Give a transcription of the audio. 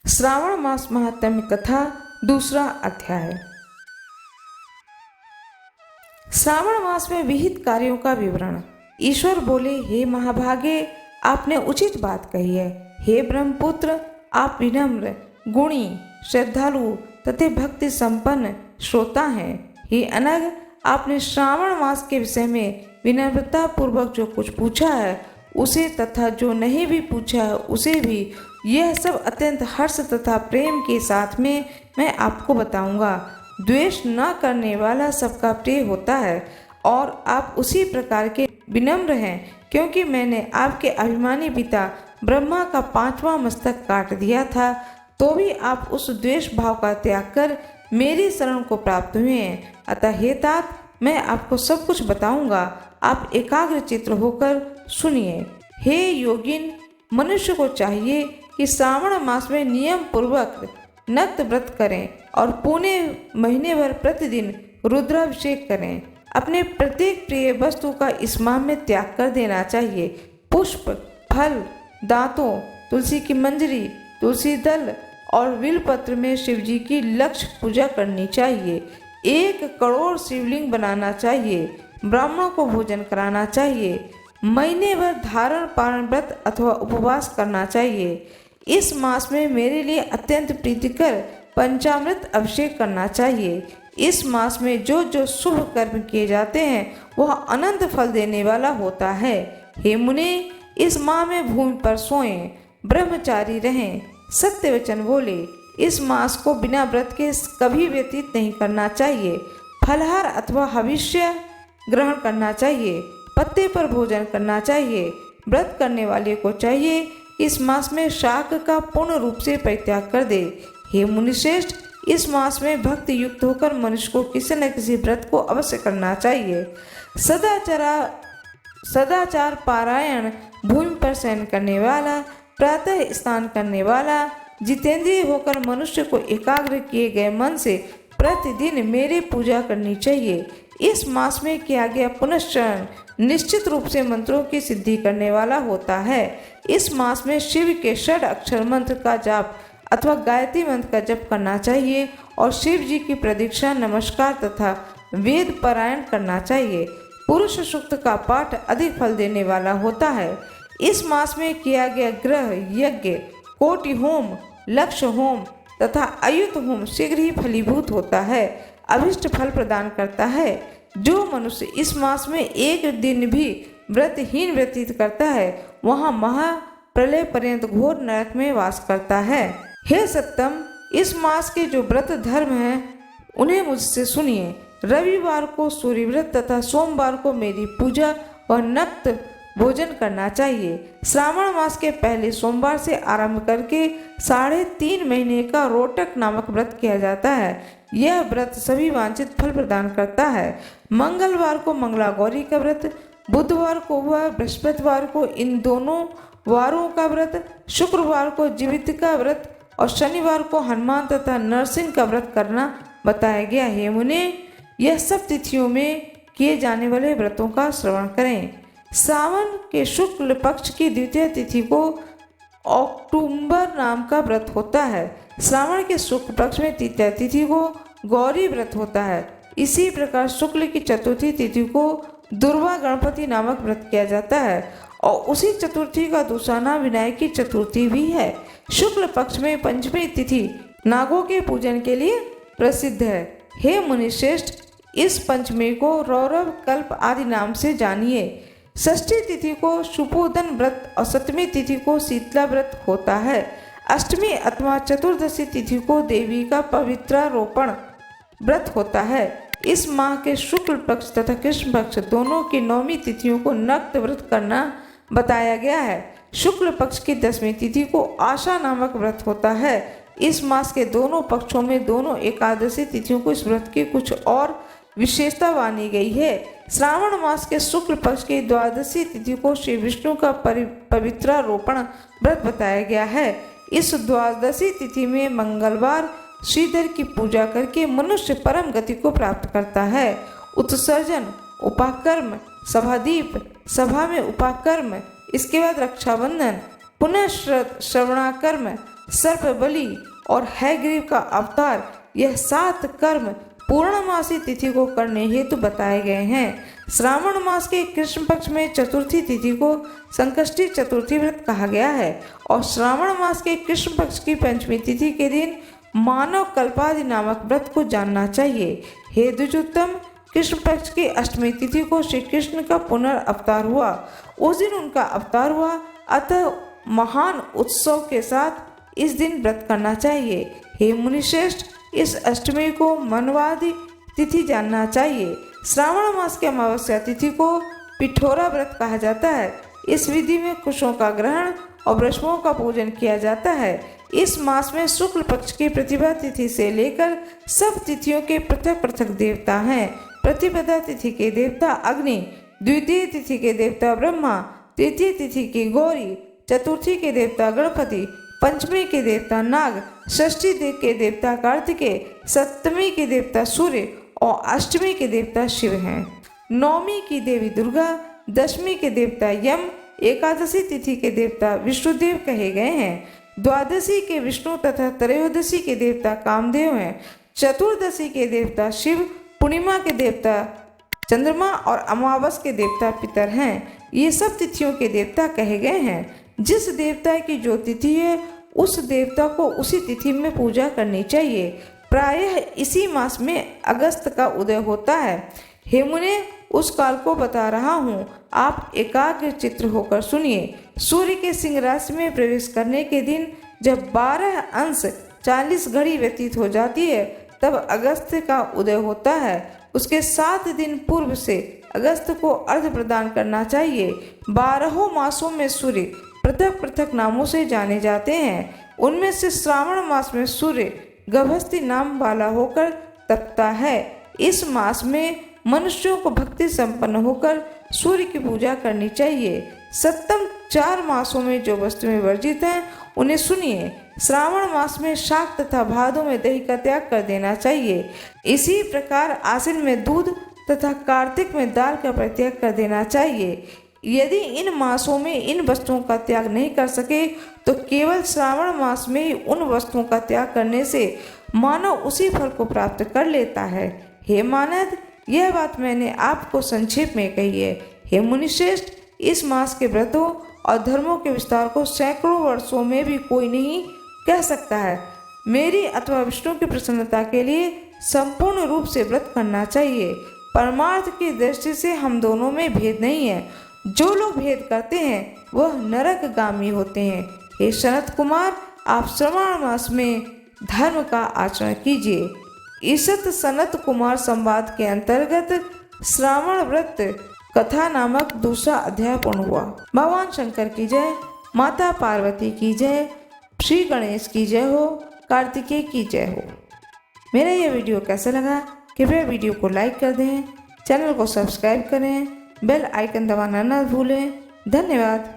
श्रावण मास महात्म्य कथा दूसरा अध्याय। श्रावण मास में विहित कार्यों का विवरण। ईश्वर बोले, हे महाभागे, आपने उचित बात कही है। हे ब्रह्मपुत्र, आप विनम्र, गुणी, श्रद्धालु तथा भक्ति संपन्न श्रोता हैं। हे अनग, आपने श्रावण मास के विषय में विनम्रता पूर्वक जो कुछ पूछा है उसे तथा जो नहीं भी पूछा है उसे भी, यह सब अत्यंत हर्ष तथा प्रेम के साथ में मैं आपको बताऊंगा। द्वेष न करने वाला सबका प्रिय होता है और आप उसी प्रकार के विनम्र हैं, क्योंकि मैंने आपके अभिमानी पिता ब्रह्मा का 5वां मस्तक काट दिया था, तो भी आप उस द्वेष भाव का त्याग कर मेरी शरण को प्राप्त हुए हैं। अतः हे तात, मैं आपको सब कुछ बताऊंगा, आप एकाग्र चित्त होकर सुनिए। हे योगिन, मनुष्य को चाहिए कि श्रावण मास में नियम पूर्वक नक्त व्रत करें और पूरे महीने भर प्रतिदिन रुद्राभिषेक करें। अपने प्रत्येक प्रिय वस्तु का इस माह में त्याग कर देना चाहिए। पुष्प, फल, दांतों, तुलसी की मंजरी, तुलसी दल और बिलपत्र में शिव जी की लक्ष्य पूजा करनी चाहिए। 1 करोड़ शिवलिंग बनाना चाहिए। ब्राह्मणों को भोजन कराना चाहिए। महीने भर धारण पारण व्रत अथवा उपवास करना चाहिए। इस मास में मेरे लिए अत्यंत प्रीतिकर पंचामृत अभिषेक करना चाहिए। इस मास में जो जो शुभ कर्म किए जाते हैं वह अनंत फल देने वाला होता है। हे मुने, इस माह में भूमि पर सोएं, ब्रह्मचारी रहें, सत्य वचन बोले। इस मास को बिना व्रत के कभी व्यतीत नहीं करना चाहिए। फलहार अथवा हविष्य ग्रहण करना चाहिए। पत्ते पर भोजन करना चाहिए। व्रत करने वाले को चाहिए इस मास में शाक का पूर्ण रूप से परित्याग कर दे। हे मुनिश्रेष्ठ, इस मास में भक्ति युक्त होकर मनुष्य को किसी न किसी व्रत को अवश्य करना चाहिए। सदाचार पारायण, भूमि पर शयन करने वाला, प्रातः स्नान करने वाला, जितेंद्रिय होकर मनुष्य को एकाग्र किए गए मन से प्रतिदिन मेरी पूजा करनी चाहिए। इस मास में किया गया पुनश्चरण निश्चित रूप से मंत्रों की सिद्धि करने वाला होता है। इस मास में शिव के 6 अक्षर मंत्र का जाप अथवा गायत्री मंत्र का जप करना चाहिए और शिव जी की प्रदीक्षा, नमस्कार तथा वेद पारायण करना चाहिए। पुरुष सूक्त का पाठ अधिक फल देने वाला होता है। इस मास में किया गया ग्रह यज्ञ, कोटि होम, लक्ष्य होम तथा अयुत होम शीघ्र ही फलीभूत होता है, अभिष्ट फल प्रदान करता है। जो मनुष्य इस मास में एक दिन भी व्रतहीन व्यतीत करता है वहाँ महाप्रलय पर्यंत घोर नरक में वास करता है। हे सत्तम, इस मास के जो व्रत धर्म हैं उन्हें मुझसे सुनिए। रविवार को सूर्य व्रत तथा सोमवार को मेरी पूजा व नक्त भोजन करना चाहिए। श्रावण मास के पहले सोमवार से आरंभ करके 3.5 महीने का रोटक नामक व्रत किया जाता है। यह व्रत सभी वांछित फल प्रदान करता है। मंगलवार को मंगला गौरी का व्रत, बुधवार को व बृहस्पतिवार को इन दोनों वारों का व्रत, शुक्रवार को जीवित का व्रत और शनिवार को हनुमान तथा नरसिंह का व्रत करना बताया गया है। मुने, यह सब तिथियों में किए जाने वाले व्रतों का श्रवण करें। सावन के शुक्ल पक्ष की द्वितीय तिथि को अक्टूबर नाम का व्रत होता है। श्रावण के शुक्ल पक्ष में तृतीय तिथि को गौरी व्रत होता है। इसी प्रकार शुक्ल की चतुर्थी तिथि को दुर्वा गणपति नामक व्रत किया जाता है और उसी चतुर्थी का दूसरा नाम विनायकी चतुर्थी भी है। शुक्ल पक्ष में पंचमी तिथि नागों के पूजन के लिए प्रसिद्ध है। हे मुनिश्रेष्ठ, इस पंचमी को रौरव कल्प आदि नाम से जानिए। षष्ठी तिथि को शुपोदन व्रत और सप्तमी तिथि को शीतला व्रत होता है। अष्टमी अथवा चतुर्दशी तिथि को देवी का पवित्रारोपण व्रत होता है। इस माह के शुक्ल पक्ष तथा कृष्ण पक्ष दोनों की 9वीं तिथियों को नक्त व्रत करना बताया गया है। शुक्ल पक्ष की 10वीं तिथि को आशा नामक व्रत होता है। इस मास के दोनों पक्षों में दोनों एकादशी तिथियों को इस व्रत की कुछ और विशेषता मानी गई है। श्रावण मास के शुक्ल पक्ष की 12वीं तिथि को श्री विष्णु का पवित्रारोपण व्रत बताया गया है। इस 12वीं तिथि में मंगलवार श्रीधर की पूजा करके मनुष्य परम गति को प्राप्त करता है। उत्सर्जन, उपाकर्म, सभादीप, सभा में उपाकर्म, इसके बाद रक्षाबंधन, पुनः श्रवणाकर्म, सर्पबलि और हयग्रीव का अवतार, यह 7 कर्म पूर्णमासी तिथि को करने हेतु बताए गए हैं। श्रावण मास के कृष्ण पक्ष में चतुर्थी तिथि को संकष्टी चतुर्थी व्रत कहा गया है और श्रावण मास के कृष्ण पक्ष की पंचमी तिथि के दिन मानव कल्पादि नामक व्रत को जानना चाहिए। हे द्विजोत्तम, कृष्ण पक्ष की अष्टमी तिथि को श्री कृष्ण का पुनर्अवतार हुआ, उस दिन उनका अवतार हुआ, अतः महान उत्सव के साथ इस दिन व्रत करना चाहिए। हे मुनिश्रेष्ठ, इस अष्टमी को मनवादि तिथि जानना चाहिए। श्रावण मास की अमावस्या तिथि को पिठोरा व्रत कहा जाता है। इस विधि में कुशों का ग्रहण और वृषभों का पूजन किया जाता है। इस मास में शुक्ल पक्ष की प्रतिभा तिथि से लेकर सब तिथियों के पृथक पृथक देवता हैं। प्रतिपदा तिथि के देवता अग्नि, द्वितीय तिथि के देवता ब्रह्मा, तृतीय तिथि की गौरी, चतुर्थी के देवता गणपति, पंचमी के देवता नाग, षष्ठी के देवता कार्तिकेय, सप्तमी के देवता सूर्य और अष्टमी के देवता शिव हैं। नवमी की देवी दुर्गा, दशमी के देवता यम, एकादशी तिथि के देवता विष्णुदेव कहे गए हैं। द्वादशी के विष्णु तथा त्रयोदशी के देवता कामदेव हैं। चतुर्दशी के देवता शिव, पूर्णिमा के देवता चंद्रमा और अमावस के देवता पितर हैं। ये सब तिथियों के देवता कहे गए हैं। जिस देवता की जो तिथि है उस देवता को उसी तिथि में पूजा करनी चाहिए। प्रायः इसी मास में अगस्त का उदय होता है। हे मुने, उस काल को बता रहा हूँ, आप एकाग्र चित्र होकर सुनिए। सूर्य के सिंह राशि में प्रवेश करने के दिन जब 12 अंश 40 घड़ी व्यतीत हो जाती है तब अगस्त का उदय होता है। उसके 7 दिन पूर्व से अगस्त को अर्घ्य प्रदान करना चाहिए। 12 मासों में सूर्य पृथक पृथक नामों से जाने जाते हैं। उनमें से श्रावण मास में सूर्य गभस्ती नाम वाला होकर तपता है। इस मास में मनुष्यों को भक्ति संपन्न होकर सूर्य की पूजा करनी चाहिए। सप्तम 4 मासों में जो वस्तुएं वर्जित हैं उन्हें सुनिए। श्रावण मास में शाक तथा भादों में दही का त्याग कर देना चाहिए। इसी प्रकार आश्विन में दूध तथा कार्तिक में दाल का परित्याग कर देना चाहिए। यदि इन मासों में इन वस्तुओं का त्याग नहीं कर सके तो केवल श्रावण मास में ही उन वस्तुओं का त्याग करने से मानव उसी फल को प्राप्त कर लेता है। हे मानद, यह बात मैंने आपको संक्षेप में कही है। हे मुनिश्रेष्ठ, इस मास के व्रतों और धर्मों के विस्तार को सैकड़ों वर्षों में भी कोई नहीं कह सकता है। मेरी अथवा विष्णु की प्रसन्नता के लिए संपूर्ण रूप से व्रत करना चाहिए। परमार्थ की दृष्टि से हम दोनों में भेद नहीं है। जो लोग भेद करते हैं वह नरकगामी होते हैं। हे सनत कुमार, आप श्रावण मास में धर्म का आचरण कीजिए। ईसत सनत कुमार संवाद के अंतर्गत श्रावण व्रत कथा नामक दूसरा अध्याय पूर्ण हुआ। भगवान शंकर की जय, माता पार्वती की जय, श्री गणेश की जय हो, कार्तिकेय की जय हो। मेरा यह वीडियो कैसा लगा कृपया वीडियो को लाइक कर दें, चैनल को सब्सक्राइब करें, बेल आइकन दबाना न भूलें। धन्यवाद।